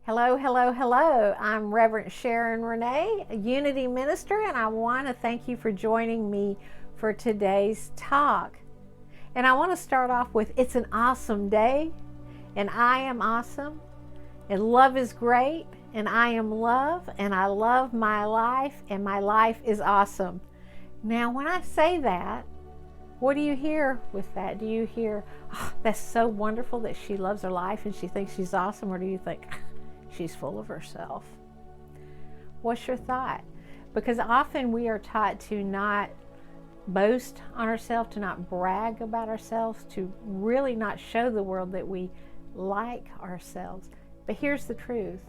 Hello, hello, hello. I'm Reverend Sharon Renee, a Unity Minister, and I want to thank you for joining me for today's talk. And I want to start off with, it's an awesome day, and I am awesome, and love is great, and I am love, and I love my life, and my life is awesome. Now, when I say that, what do you hear with that? Do you hear, oh, that's so wonderful that she loves her life and she thinks she's awesome, or do you think, she's full of herself? What's your thought? Because often we are taught to not boast on ourselves, to not brag about ourselves, to really not show the world that we like ourselves. But here's the truth.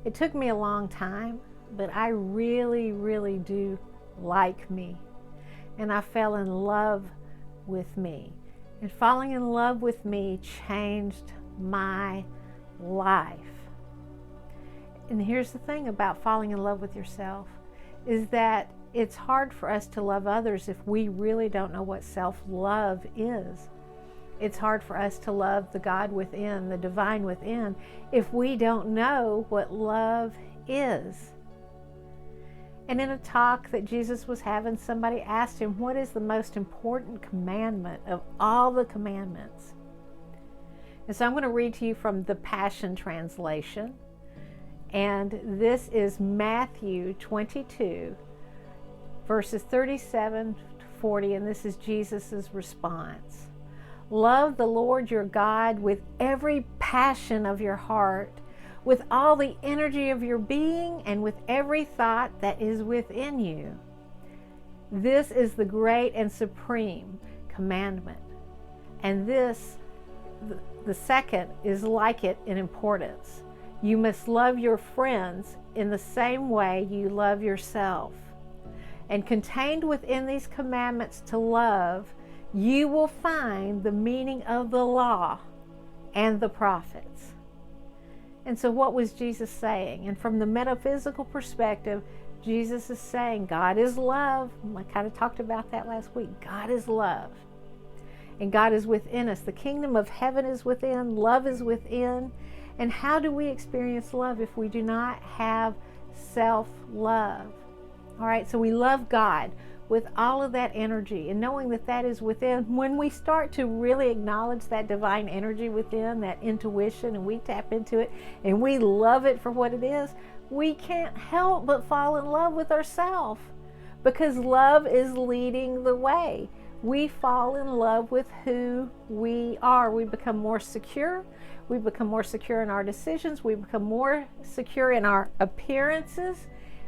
It took me a long time, but I really, really do like me. And I fell in love with me. And falling in love with me changed my life. And here's the thing about falling in love with yourself, is that it's hard for us to love others if we really don't know what self-love is. It's hard for us to love the God within, the divine within, if we don't know what love is. And in a talk that Jesus was having, somebody asked him, what is the most important commandment of all the commandments? And so I'm going to read to you from the Passion Translation. And this is Matthew 22, verses 37 to 40, and this is Jesus' response. Love the Lord your God with every passion of your heart, with all the energy of your being, and with every thought that is within you. This is the great and supreme commandment. And this, the second, is like it in importance. You must love your friends in the same way you love yourself. And contained within these commandments to love, you will find the meaning of the law and the prophets. And so what was Jesus saying? And from the metaphysical perspective, Jesus is saying God is love. I kind of talked about that last week. God is love. And God is within us. The kingdom of heaven is within. Love is within. And how do we experience love if we do not have self-love? All right, so we love God with all of that energy, and knowing that that is within. When we start to really acknowledge that divine energy within, that intuition, and we tap into it, and we love it for what it is, we can't help but fall in love with ourselves, because love is leading the way. We fall in love with who we are. We become more secure. We become more secure in our decisions. We become more secure in our appearances.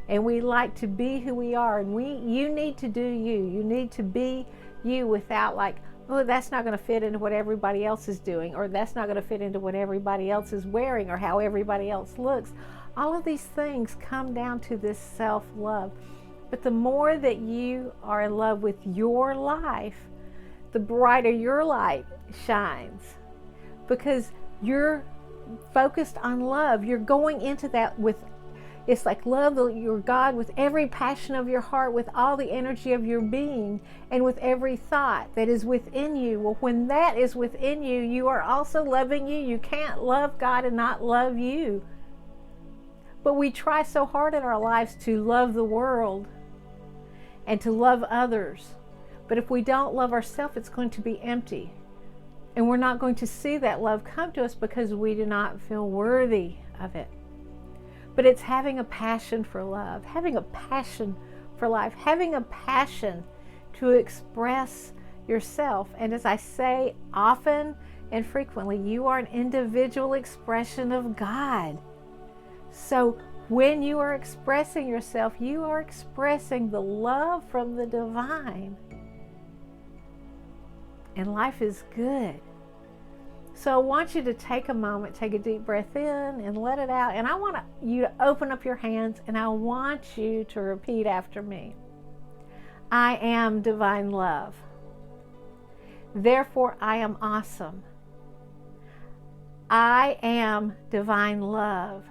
And we like to be who we are. And you need to do you. You need to be you without like, oh, that's not going to fit into what everybody else is doing, or that's not going to fit into what everybody else is wearing, or how everybody else looks. All of these things come down to this self-love. But the more that you are in love with your life, the brighter your light shines, because you're focused on love. You're going into that with, it's like love your God with every passion of your heart, with all the energy of your being, and with every thought that is within you. Well, when that is within you, you are also loving you. You can't love God and not love you. But we try so hard in our lives to love the world and to love others. But if we don't love ourselves, it's going to be empty. And we're not going to see that love come to us because we do not feel worthy of it. But it's having a passion for love, having a passion for life, having a passion to express yourself. And as I say often and frequently, you are an individual expression of God. So when you are expressing yourself, you are expressing the love from the divine. And life is good. So I want you to take a moment, take a deep breath in and let it out. And I want you to open up your hands, and I want you to repeat after me. I am divine love. Therefore, I am awesome. I am divine love.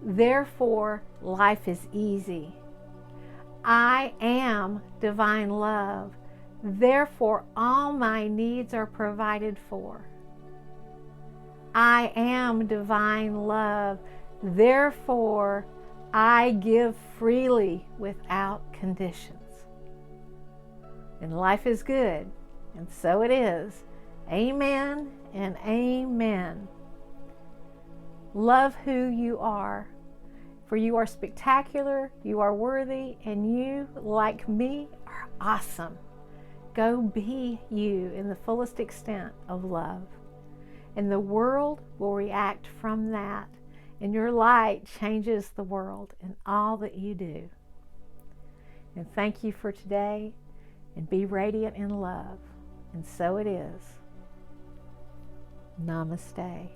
Therefore, life is easy. I am divine love. Therefore, all my needs are provided for. I am divine love. Therefore, I give freely without conditions. And life is good, and so it is. Amen and amen. Love who you are, for you are spectacular, you are worthy, and you, like me, are awesome. Go be you in the fullest extent of love. And the world will react from that, and your light changes the world in all that you do. And thank you for today, and be radiant in love. And so it is. Namaste.